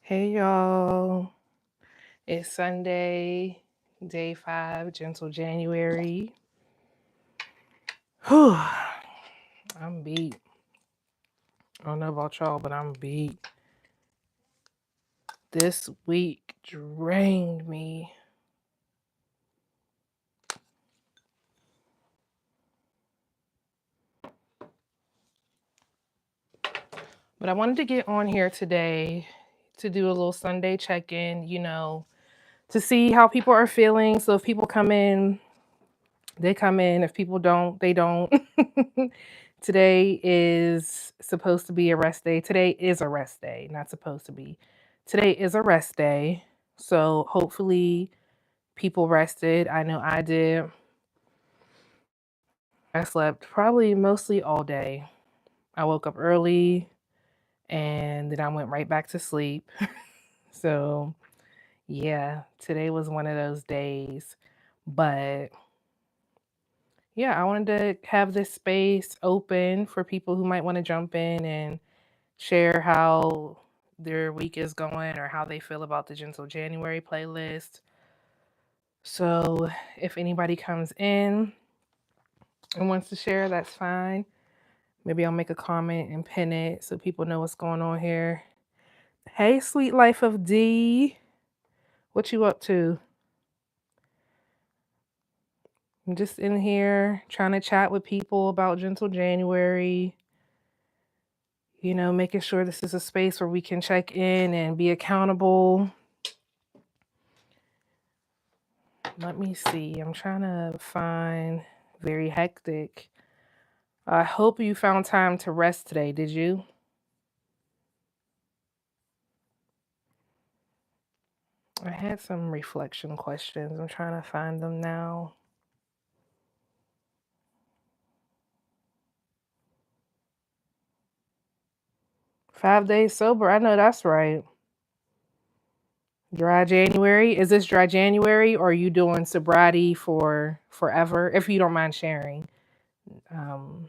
Hey y'all, it's Sunday, day 5, gentle January. Whew, I'm beat. I don't know about y'all, but I'm beat. This week drained me. But I wanted to get on here today to do a little Sunday check-in, to see how people are feeling. So if people come in, they come in. If people don't, they don't. Today is supposed to be a rest day. Today is a rest day, not supposed to be. Today is a rest day. So hopefully people rested. I know I did. I slept probably mostly all day. I woke up early and then I went right back to sleep. So, yeah, today was one of those days. But yeah, I wanted to have this space open for people who might want to jump in and share how their week is going or how they feel about the Gentle January playlist. So if anybody comes in and wants to share, that's fine. Maybe I'll make a comment and pin it so people know what's going on here. Hey, sweet life of D. What you up to? I'm just in here trying to chat with people about Gentle January. Making sure this is a space where we can check in and be accountable. Let me see. I'm trying to find very hectic. I hope you found time to rest today. Did you? I had some reflection questions. I'm trying to find them now. Five days sober. I know that's right. Dry January. Is this dry January or are you doing sobriety for forever? If you don't mind sharing. Um,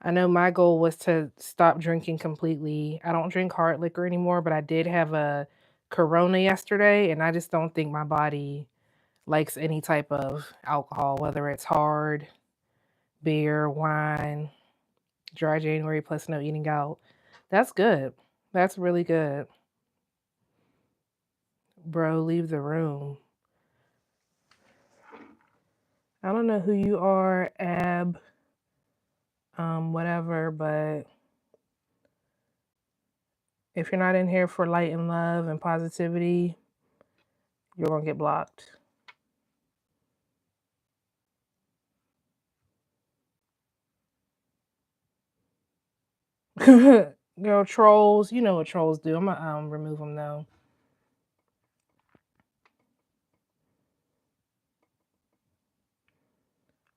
I know my goal was to stop drinking completely. I don't drink hard liquor anymore, but I did have a Corona yesterday, and I just don't think my body likes any type of alcohol, whether it's hard, beer, wine, dry January plus no eating out. That's good. That's really good. Bro, leave the room. I don't know who you are, Ab, whatever, but if you're not in here for light and love and positivity, you're gonna get blocked. Girl, trolls, you know what trolls do. I'm gonna remove them though.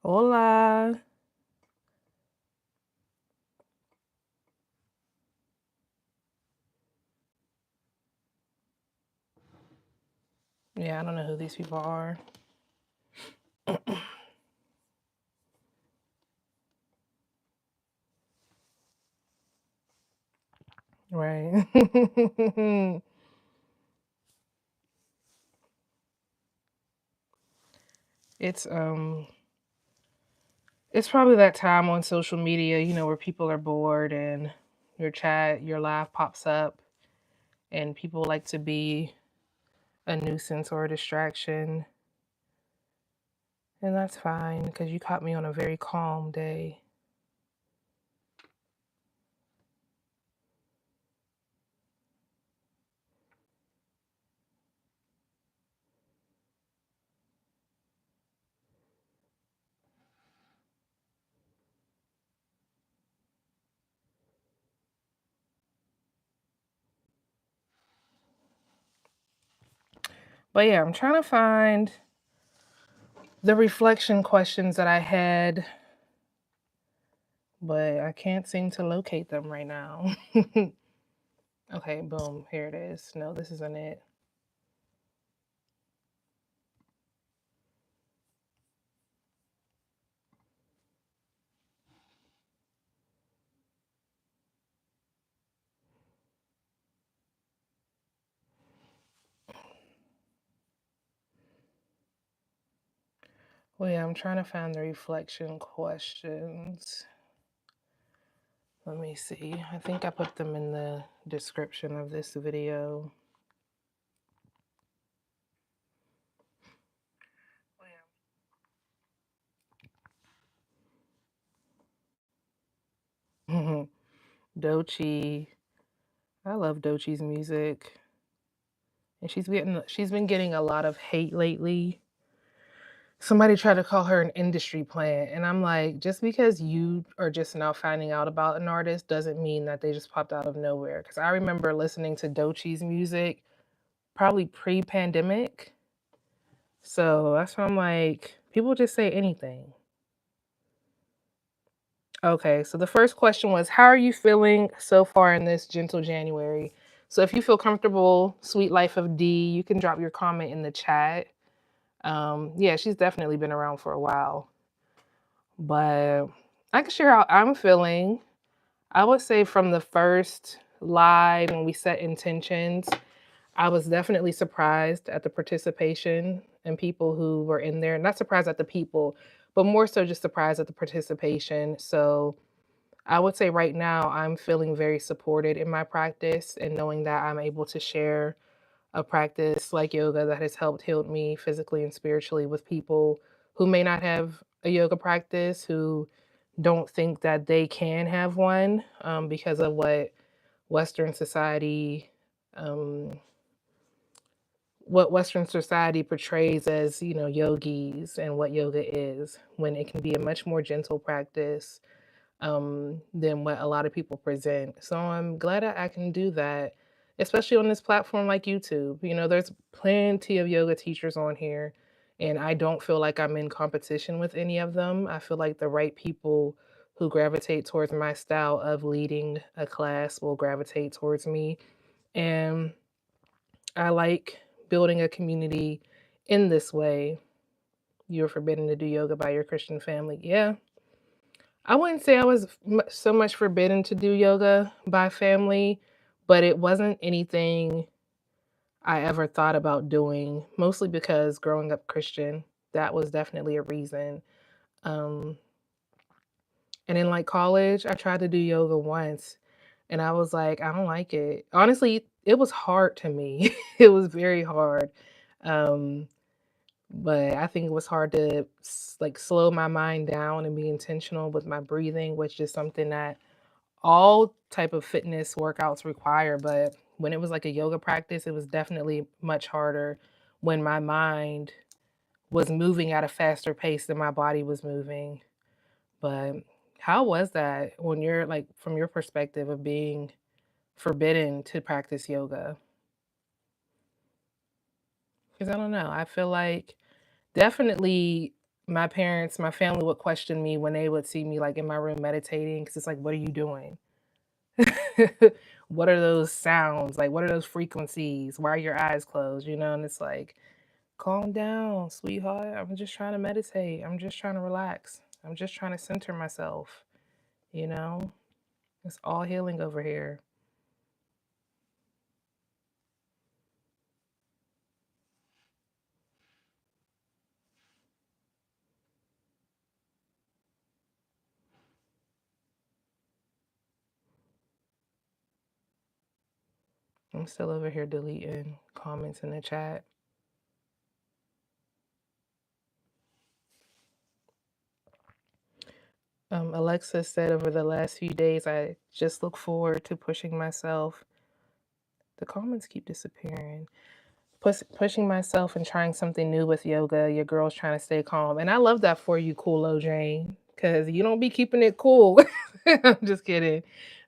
Hola. Yeah, I don't know who these people are. Right. It's it's probably that time on social media, where people are bored and your live pops up and people like to be a nuisance or a distraction. And that's fine because you caught me on a very calm day. But yeah, I'm trying to find the reflection questions that I had, but I can't seem to locate them right now. Okay, boom, here it is. No, this isn't it. Well, yeah, I'm trying to find the reflection questions. Let me see. I think I put them in the description of this video. Doechii. I love Doechii's music. And she's been getting a lot of hate lately. Somebody tried to call her an industry plant, and I'm like, just because you are just now finding out about an artist doesn't mean that they just popped out of nowhere. Because I remember listening to Doechii's music probably pre-pandemic. So that's why I'm like, people just say anything. Okay, so the first question was, how are you feeling so far in this gentle January? So if you feel comfortable, Sweet Life of D, you can drop your comment in the chat. Yeah, she's definitely been around for a while, but I can share how I'm feeling. I would say from the first live when we set intentions, I was definitely surprised at the participation and people who were in there. Not surprised at the people, but more so just surprised at the participation. So I would say right now I'm feeling very supported in my practice and knowing that I'm able to share a practice like yoga that has helped heal me physically and spiritually with people who may not have a yoga practice, who don't think that they can have one because of Western society, um, what Western society portrays as, yogis and what yoga is, when it can be a much more gentle practice than what a lot of people present. So I'm glad I can do that, especially on this platform like YouTube. There's plenty of yoga teachers on here, and I don't feel like I'm in competition with any of them. I feel like the right people who gravitate towards my style of leading a class will gravitate towards me. And I like building a community in this way. You're forbidden to do yoga by your Christian family. Yeah, I wouldn't say I was so much forbidden to do yoga by family, but it wasn't anything I ever thought about doing, mostly because growing up Christian, that was definitely a reason. Um, and in like college, I tried to do yoga once and I was like, I don't like it. Honestly, it was hard to me. It was very hard. Um, but I think it was hard to like slow my mind down and be intentional with my breathing, which is something that all type of fitness workouts require, but when it was like a yoga practice, it was definitely much harder when my mind was moving at a faster pace than my body was moving. But how was that when you're like from your perspective of being forbidden to practice yoga? Because I don't know. I feel like definitely my family would question me when they would see me like in my room meditating because it's like, what are you doing? What are those sounds? Like, what are those frequencies? Why are your eyes closed? And it's like, calm down, sweetheart. I'm just trying to meditate. I'm just trying to relax. I'm just trying to center myself. You know, it's all healing over here. I'm still over here deleting comments in the chat. Alexa said over the last few days, I just look forward to pushing myself. The comments keep disappearing. Pushing myself and trying something new with yoga. Your girl's trying to stay calm. And I love that for you, Cool Jane, because you don't be keeping it cool. I'm just kidding.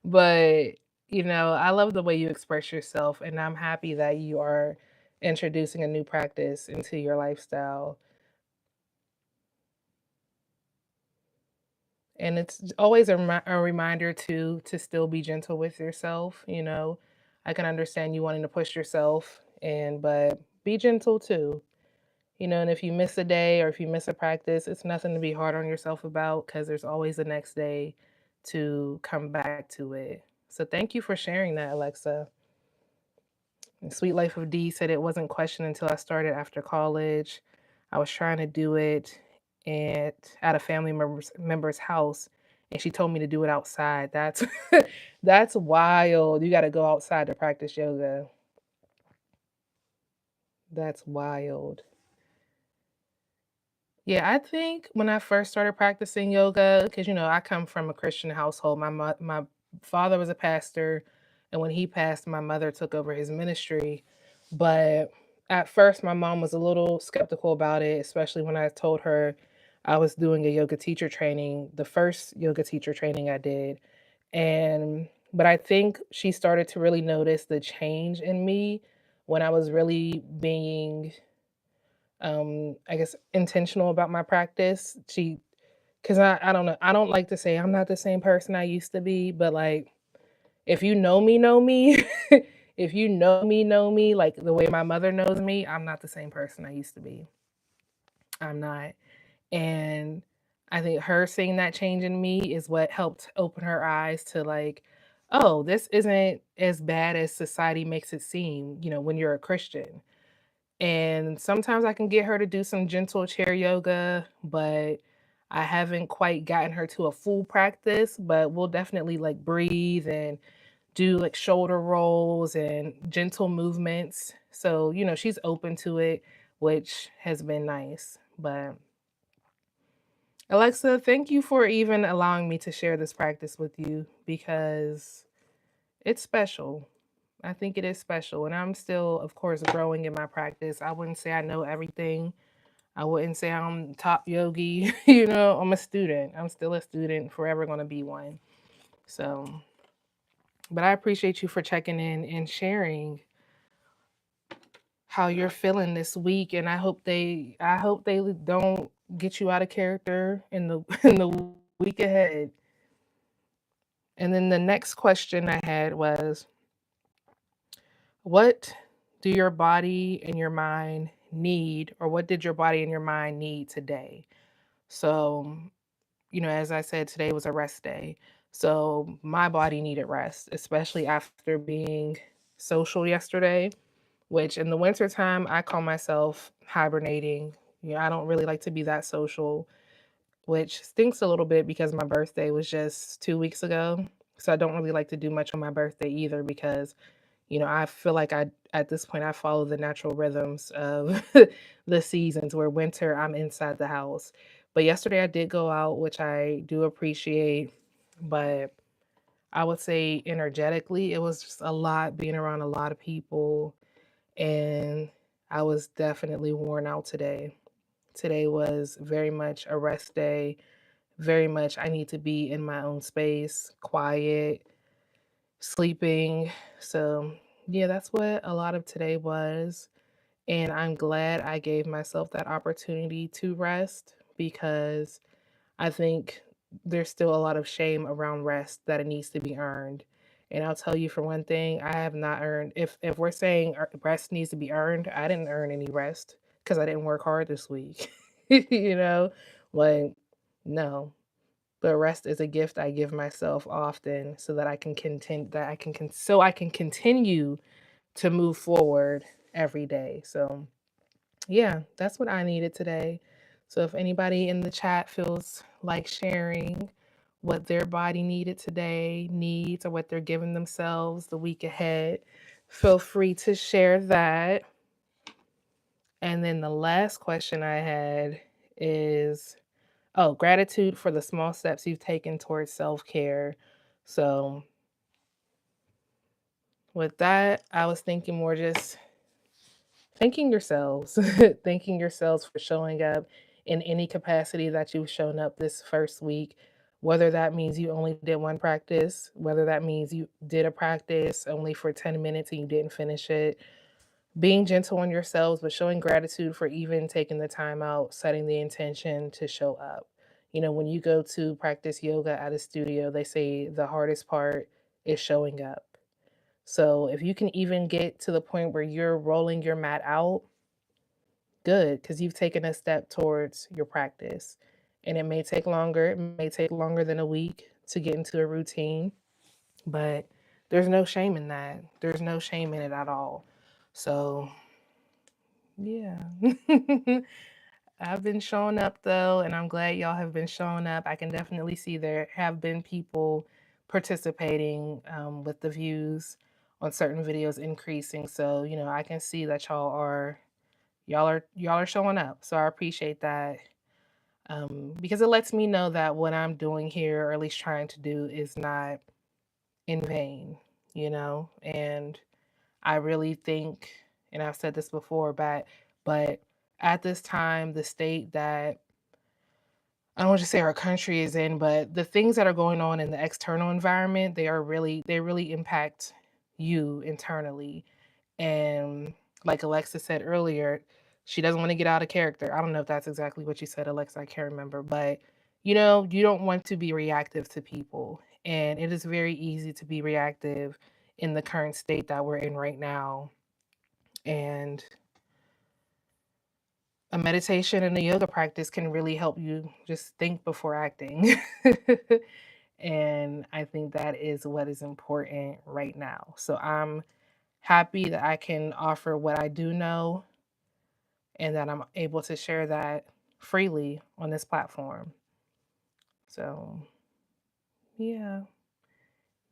But, I love the way you express yourself. And I'm happy that you are introducing a new practice into your lifestyle. And it's always a reminder to still be gentle with yourself. I can understand you wanting to push yourself, but be gentle too. And if you miss a day or if you miss a practice, it's nothing to be hard on yourself about because there's always the next day to come back to it. So thank you for sharing that, Alexa. And Sweet Life of D said it wasn't questioned until I started after college. I was trying to do it at a family member's house, and she told me to do it outside. That's that's wild. You got to go outside to practice yoga. That's wild. Yeah, I think when I first started practicing yoga, because I come from a Christian household. My father was a pastor, and when he passed, my mother took over his ministry. But at first, my mom was a little skeptical about it, especially when I told her I was doing a yoga teacher training, the first yoga teacher training I did. And but I think she started to really notice the change in me when I was really being I guess intentional about my practice. Cause I don't know, I don't like to say I'm not the same person I used to be, but like if you know me, if you know me, like the way my mother knows me, I'm not the same person I used to be. I'm not. And I think her seeing that change in me is what helped open her eyes to like, oh, this isn't as bad as society makes it seem, when you're a Christian. And sometimes I can get her to do some gentle chair yoga, but I haven't quite gotten her to a full practice, but we'll definitely like breathe and do like shoulder rolls and gentle movements. So, she's open to it, which has been nice. But Alexa, thank you for even allowing me to share this practice with you because it's special. I think it is special. And I'm still, of course, growing in my practice. I wouldn't say I know everything. I wouldn't say I'm top yogi. I'm a student. I'm still a student, forever going to be one. So, but I appreciate you for checking in and sharing how you're feeling this week. And I hope they don't get you out of character in the in the week ahead. And then the next question I had was, what do your body and your mind need, or what did your body and your mind need today? So, as I said, today was a rest day. So my body needed rest, especially after being social yesterday, which in the wintertime, I call myself hibernating. I don't really like to be that social, which stinks a little bit because my birthday was just 2 weeks ago. So I don't really like to do much on my birthday either because I feel like at this point, I follow the natural rhythms of the seasons where winter, I'm inside the house. But yesterday I did go out, which I do appreciate. But I would say energetically, it was just a lot being around a lot of people. And I was definitely worn out today. Today was very much a rest day, very much I need to be in my own space, quiet, sleeping. So, yeah, that's what a lot of today was. And I'm glad I gave myself that opportunity to rest because I think there's still a lot of shame around rest that it needs to be earned. And I'll tell you for one thing, I have not earned if we're saying rest needs to be earned, I didn't earn any rest because I didn't work hard this week. you know, like no, but rest is a gift I give myself often so that I can continue that I can so I can continue to move forward every day. So, yeah, that's what I needed today. So if anybody in the chat feels like sharing what their body needed today, needs, or what they're giving themselves the week ahead, feel free to share that. And then the last question I had is, oh, gratitude for the small steps you've taken towards self care. So, with that, I was thinking more just thanking yourselves, thanking yourselves for showing up in any capacity that you've shown up this first week, whether that means you only did one practice, whether that means you did a practice only for 10 minutes and you didn't finish it, being gentle on yourselves, but showing gratitude for even taking the time out, setting the intention to show up. When you go to practice yoga at a studio, they say the hardest part is showing up. So if you can even get to the point where you're rolling your mat out, good, because you've taken a step towards your practice. And it may take longer, it may take longer than a week to get into a routine, but there's no shame in that. There's no shame in it at all. So, yeah. I've been showing up though, and I'm glad y'all have been showing up. I can definitely see there have been people participating with the views on certain videos increasing. So, I can see that y'all are showing up. So I appreciate that. Because it lets me know that what I'm doing here, or at least trying to do, is not in vain, and I really think, and I've said this before, but at this time, the state that I don't want to say our country is in, but the things that are going on in the external environment, they really impact you internally. And like Alexa said earlier, she doesn't want to get out of character. I don't know if that's exactly what you said, Alexa. I can't remember, but you don't want to be reactive to people. And it is very easy to be reactive in the current state that we're in right now. And a meditation and a yoga practice can really help you just think before acting. And I think that is what is important right now. So I'm happy that I can offer what I do know and that I'm able to share that freely on this platform. So, yeah.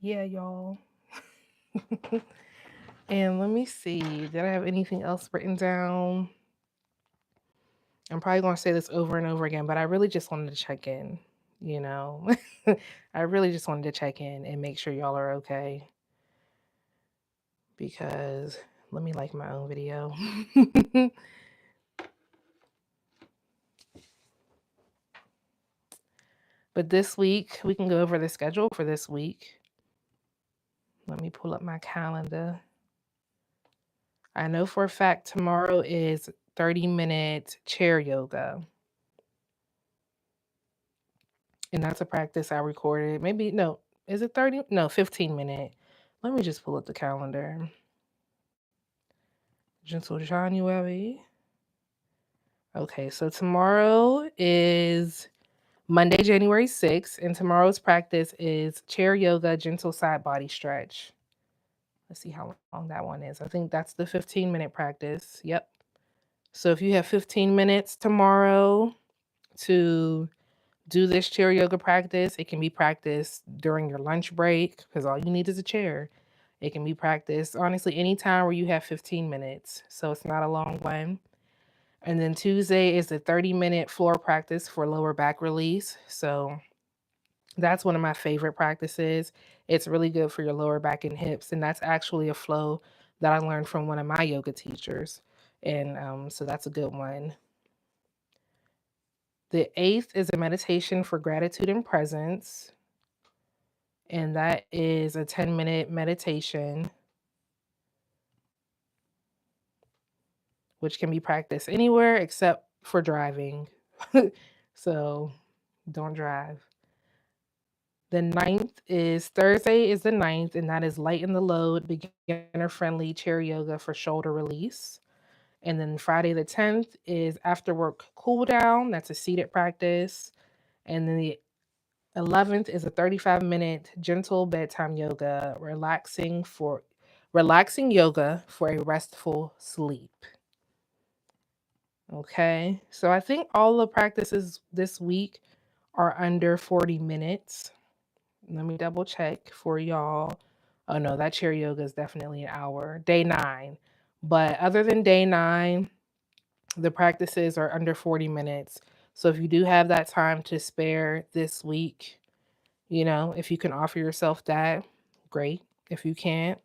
Yeah, y'all. And let me see. Did I have anything else written down? I'm probably going to say this over and over again, but I really just wanted to check in, you know. I really just wanted to check in and make sure y'all are okay, because let me like my own video. But this week, we can go over the schedule for this week. Let me pull up my calendar. I know for a fact tomorrow is 30-minute chair yoga. And that's a practice I recorded. Maybe, no, is it 30? No, 15-minute. Let me just pull up the calendar. Gentle January. Okay, so tomorrow is Monday, January 6th, and tomorrow's practice is chair yoga, gentle side body stretch. Let's see how long that one is. I think that's the 15-minute practice. Yep. So if you have 15 minutes tomorrow to do this chair yoga practice, it can be practiced during your lunch break because all you need is a chair. It can be practiced, honestly, anytime where you have 15 minutes. So it's not a long one. And then Tuesday is the 30-minute floor practice for lower back release. So that's one of my favorite practices. It's really good for your lower back and hips. And that's actually a flow that I learned from one of my yoga teachers. And so that's a good one. The 8th is a meditation for gratitude and presence. And that is a 10-minute meditation, which can be practiced anywhere except for driving. So don't drive. The 9th is Thursday is the 9th, and that is lighten the load, beginner friendly chair yoga for shoulder release. And then Friday the 10th is after work cool down. That's a seated practice. And then the 11th is a 35-minute gentle bedtime yoga, relaxing yoga for a restful sleep. Okay, so I think all the practices this week are under 40 minutes. Let me double check for y'all. Oh no, that chair yoga is definitely an hour. Day 9. But other than day 9, the practices are under 40 minutes. So if you do have that time to spare this week, if you can offer yourself that, great. If you can't,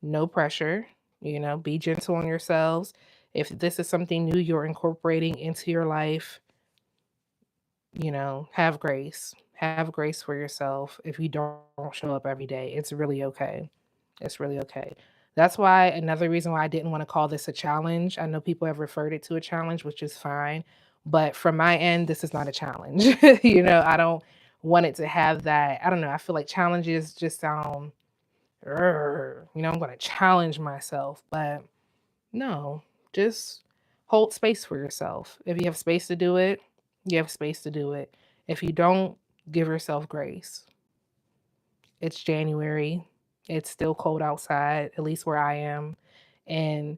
no pressure. Be gentle on yourselves. If this is something new you're incorporating into your life, have grace. Have grace for yourself if you don't show up every day. It's really okay. It's really okay. That's why another reason why I didn't want to call this a challenge. I know people have referred it to a challenge, which is fine. But from my end, this is not a challenge. I don't want it to have that. I don't know. I feel like challenges just sound, I'm going to challenge myself. But no, just hold space for yourself. If you have space to do it, you have space to do it. If you don't, give yourself grace. It's January. It's still cold outside, at least where I am. And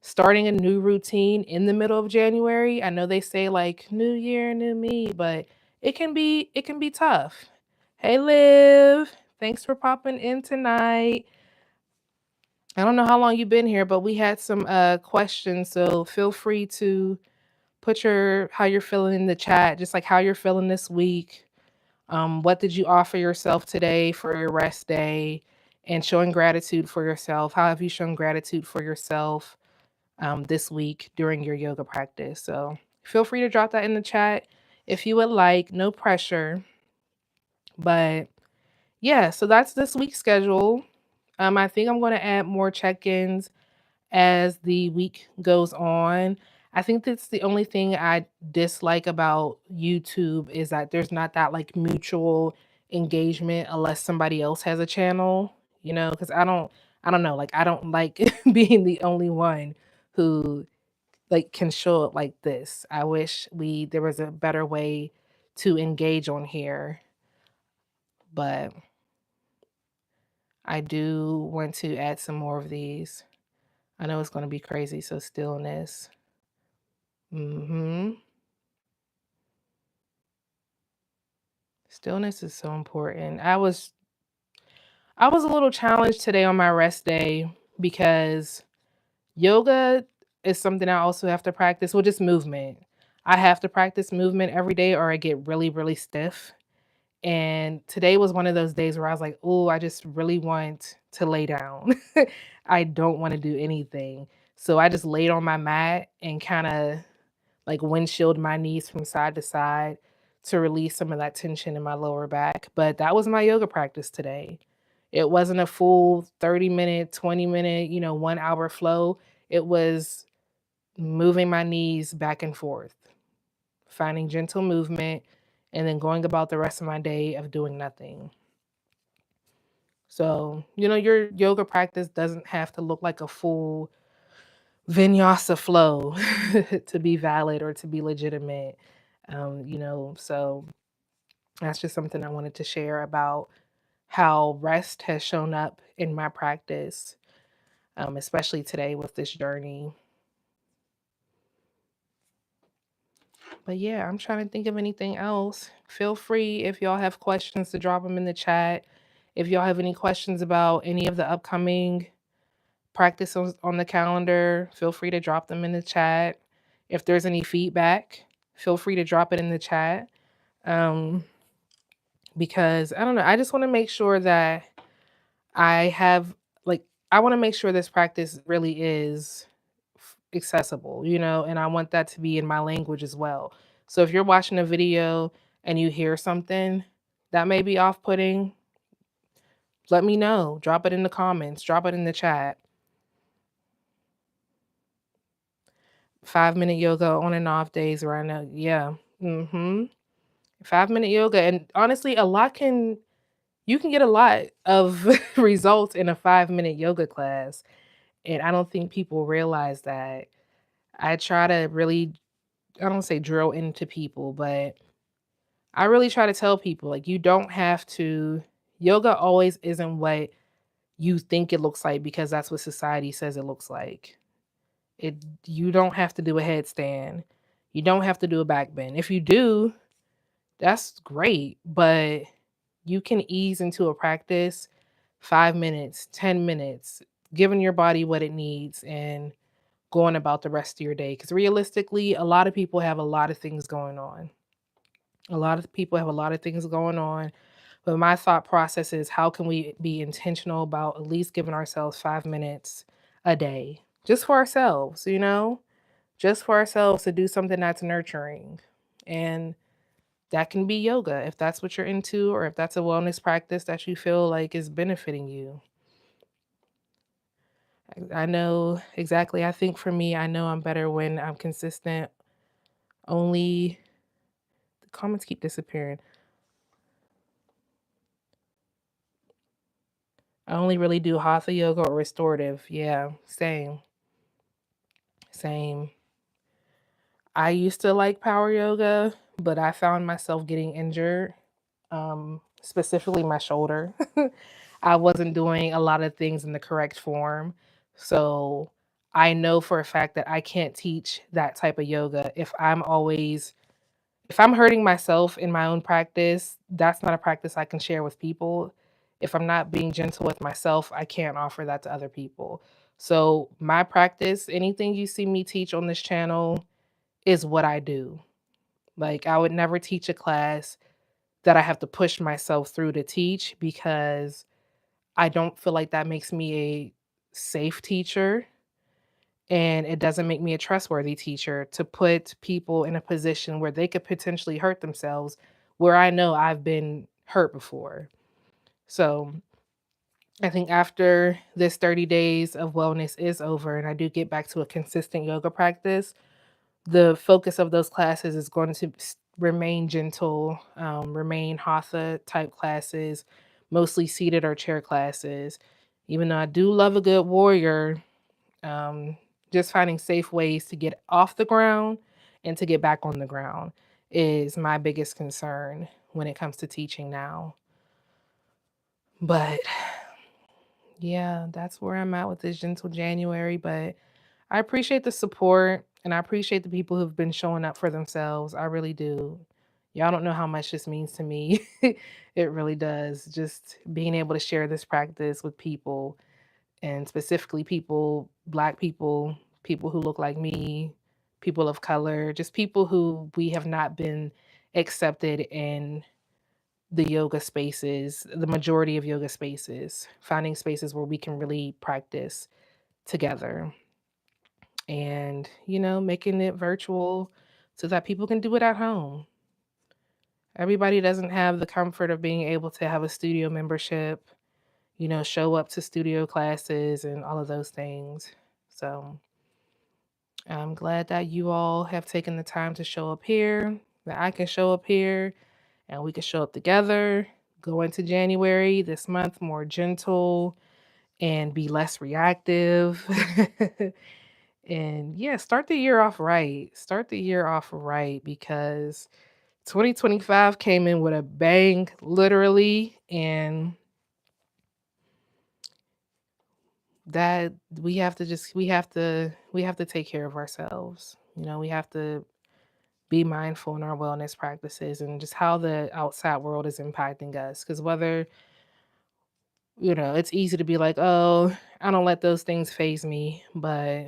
starting a new routine in the middle of January. I know they say like new year, new me, but it can be tough. Hey Liv, thanks for popping in tonight. I don't know how long you've been here, but we had some questions, so feel free to put your how you're feeling in the chat, just like how you're feeling this week. What did you offer yourself today for your rest day? And showing gratitude for yourself. How have you shown gratitude for yourself this week during your yoga practice? So feel free to drop that in the chat if you would like. No pressure. But yeah, so that's this week's schedule. I think I'm going to add more check ins as the week goes on. I think that's the only thing I dislike about YouTube is that there's not that like mutual engagement unless somebody else has a channel, because I don't know, like I don't like being the only one who like can show up like this. I wish we there was a better way to engage on here, but I do want to add some more of these. I know it's going to be crazy, so stillness. Mhm. Stillness is so important. I was a little challenged today on my rest day because yoga is something I also have to practice, well, just movement. I have to practice movement every day or I get really, really stiff. And today was one of those days where I was like, "Oh, I just really want to lay down." I don't want to do anything. So I just laid on my mat and kind of like windshield my knees from side to side to release some of that tension in my lower back. But that was my yoga practice today. It wasn't a full 30-minute, 20-minute, 1 hour flow. It was moving my knees back and forth, finding gentle movement, and then going about the rest of my day of doing nothing. So, your yoga practice doesn't have to look like a full vinyasa flow to be valid or to be legitimate. So that's just something I wanted to share about how rest has shown up in my practice, especially today with this journey. But yeah, I'm trying to think of anything else. Feel free if y'all have questions to drop them in the chat. If y'all have any questions about any of the upcoming practice on the calendar, feel free to drop them in the chat. If there's any feedback, feel free to drop it in the chat. Um, because I don't know, I just want to make sure that I have like I want to make sure this practice really is accessible, and I want that to be in my language as well. So if you're watching a video and you hear something that may be off-putting, let me know. Drop it in the comments, drop it in the chat. 5-minute yoga on and off days where I know, yeah. Mhm. 5-minute yoga, and honestly, you can get a lot of results in a 5-minute yoga class, and I don't think people realize that. I try to really I don't say drill into people, but I really try to tell people, like, you don't have to yoga always isn't what you think it looks like because that's what society says it looks like. It You don't have to do a headstand. You don't have to do a back bend. If you do, that's great, but you can ease into a practice 5 minutes, 10 minutes, giving your body what it needs and going about the rest of your day. Because realistically, a lot of people have a lot of things going on. A lot of people have a lot of things going on. But my thought process is how can we be intentional about at least giving ourselves 5 minutes a day just for ourselves, just for ourselves to do something that's nurturing. And that can be yoga if that's what you're into, or if that's a wellness practice that you feel like is benefiting you. I know exactly. I think for me, I know I'm better when I'm consistent. Only the comments keep disappearing. I only really do hatha yoga or restorative. Yeah, same, same. I used to like power yoga, but I found myself getting injured, specifically my shoulder. I wasn't doing a lot of things in the correct form. So I know for a fact that I can't teach that type of yoga if I'm hurting myself in my own practice, that's not a practice I can share with people. If I'm not being gentle with myself, I can't offer that to other people. So, my practice, anything you see me teach on this channel is what I do. Like, I would never teach a class that I have to push myself through to teach because I don't feel like that makes me a safe teacher, and it doesn't make me a trustworthy teacher to put people in a position where they could potentially hurt themselves, where I know I've been hurt before. So, I think after this 30 days of wellness is over and I do get back to a consistent yoga practice, the focus of those classes is going to remain gentle, remain hatha type classes, mostly seated or chair classes. Even though I do love a good warrior, um, just finding safe ways to get off the ground and to get back on the ground is my biggest concern when it comes to teaching now. But yeah, that's where I'm at with this gentle January. But I appreciate the support and I appreciate the people who've been showing up for themselves. I really do. Y'all don't know how much this means to me. It really does. Just being able to share this practice with people, and specifically people, Black people, people who look like me, people of color, just people who we have not been accepted in the yoga spaces, the majority of yoga spaces, finding spaces where we can really practice together and, making it virtual so that people can do it at home. Everybody doesn't have the comfort of being able to have a studio membership, show up to studio classes and all of those things. So I'm glad that you all have taken the time to show up here, that I can show up here, and we can show up together. Go into January this month more gentle and be less reactive. And yeah, start the year off right. Start the year off right because 2025 came in with a bang, literally, and that we have to take care of ourselves. We have to be mindful in our wellness practices and just how the outside world is impacting us. Because it's easy to be like, oh, I don't let those things phase me, but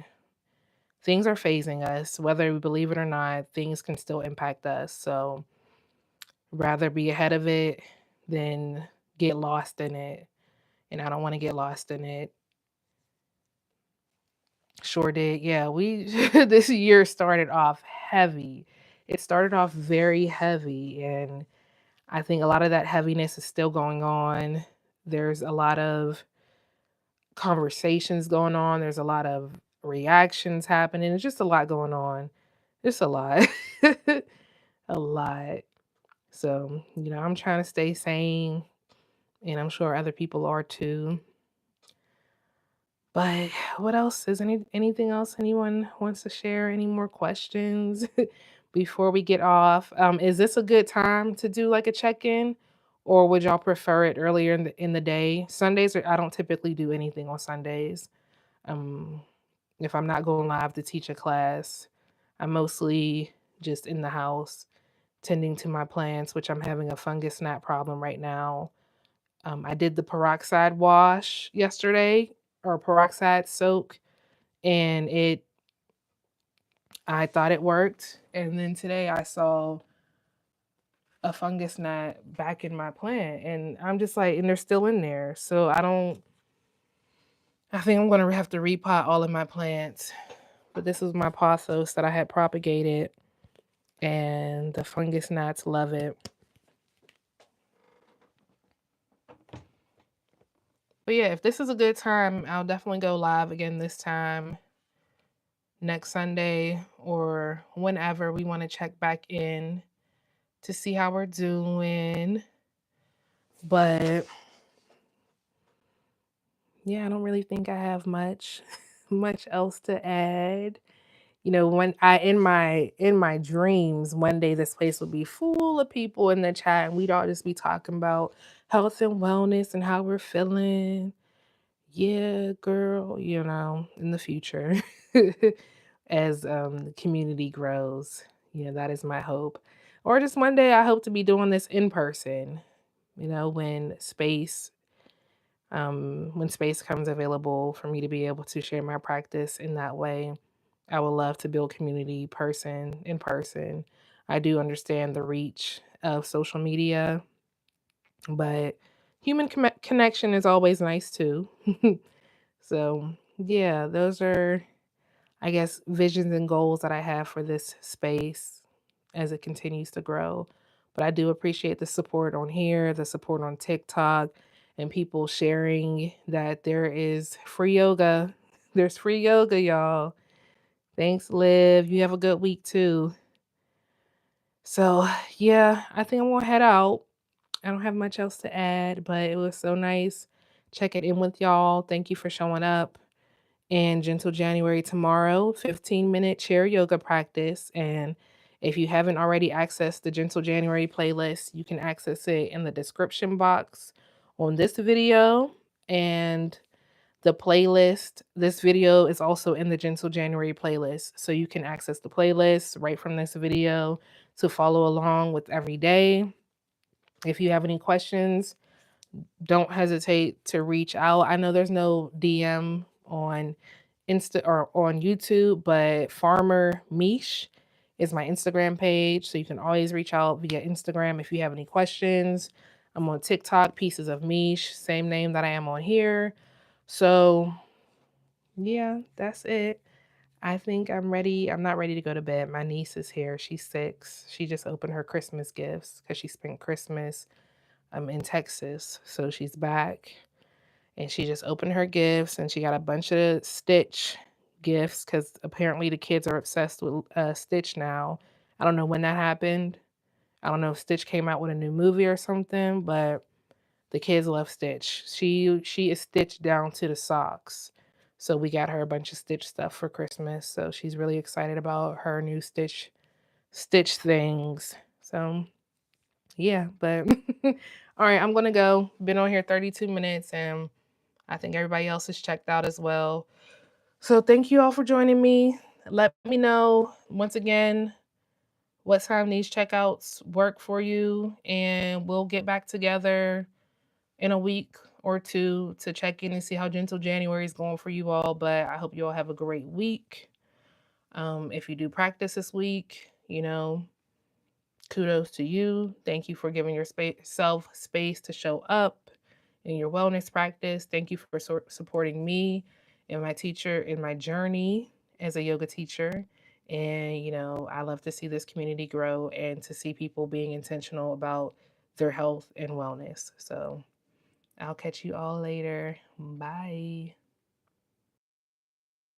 things are phasing us. Whether we believe it or not, things can still impact us. So rather be ahead of it than get lost in it. And I don't want to get lost in it. Sure did. Yeah, we this year started off heavy. It started off very heavy, and I think a lot of that heaviness is still going on. There's a lot of conversations going on. There's a lot of reactions happening. It's just a lot going on. Just a lot. A lot. So, I'm trying to stay sane, and I'm sure other people are too. But what else? Is anything else anyone wants to share? Any more questions before we get off? Is this a good time to do like a check-in, or would y'all prefer it earlier in the day? Sundays, I don't typically do anything on Sundays. Um, if I'm not going live to teach a class, I'm mostly just in the house tending to my plants, which I'm having a fungus gnat problem right now. I did the peroxide wash yesterday, or peroxide soak, and I thought it worked. And then today I saw a fungus gnat back in my plant, and I'm just like, and they're still in there. So I think I'm gonna have to repot all of my plants. But this was my pothos that I had propagated, and the fungus gnats love it. But yeah, if this is a good time, I'll definitely go live again this time next Sunday or whenever we want to check back in to see how we're doing. But yeah, I don't really think I have much much else to add. When I in my dreams, one day this place would be full of people in the chat and we'd all just be talking about health and wellness and how we're feeling. yeah, girl, in the future as the community grows. That is my hope. Or just one day I hope to be doing this in person, when space comes available for me to be able to share my practice in that way. I would love to build community person in person. I do understand the reach of social media, but human connection is always nice too. So, yeah, those are, I guess, visions and goals that I have for this space as it continues to grow. But I do appreciate the support on here, the support on TikTok, and people sharing that there is free yoga. There's free yoga, y'all. Thanks, Liv. You have a good week too. So, yeah, I think I'm gonna head out. I don't have much else to add, but it was so nice checking in with y'all. Thank you for showing up. And Gentle January tomorrow, 15-minute chair yoga practice. And if you haven't already accessed the Gentle January playlist, you can access it in the description box on this video. And the playlist, this video is also in the Gentle January playlist. So you can access the playlist right from this video to follow along with every day. If you have any questions, don't hesitate to reach out. I know there's no DM on Insta or on YouTube, but Farmer Mish is my Instagram page. So you can always reach out via Instagram if you have any questions. I'm on TikTok, Pieces of Mish, same name that I am on here. So yeah, that's it. I think I'm ready. I'm not ready to go to bed. My niece is here. She's 6. She just opened her Christmas gifts because she spent Christmas in Texas. So she's back and she just opened her gifts and she got a bunch of Stitch gifts because apparently the kids are obsessed with Stitch now. I don't know when that happened. I don't know if Stitch came out with a new movie or something, but the kids love Stitch. She is Stitched down to the socks. So we got her a bunch of Stitch stuff for Christmas. So she's really excited about her new Stitch things. So yeah, but all right, I'm gonna go. Been on here 32 minutes and I think everybody else is checked out as well. So thank you all for joining me. Let me know once again what time these checkouts work for you, and we'll get back together in a week or two to check in and see how Gentle January is going for you all. But I hope you all have a great week. If you do practice this week, kudos to you. Thank you for giving yourself space to show up in your wellness practice. Thank you for supporting me and my teacher in my journey as a yoga teacher. And, I love to see this community grow and to see people being intentional about their health and wellness. So I'll catch you all later. Bye.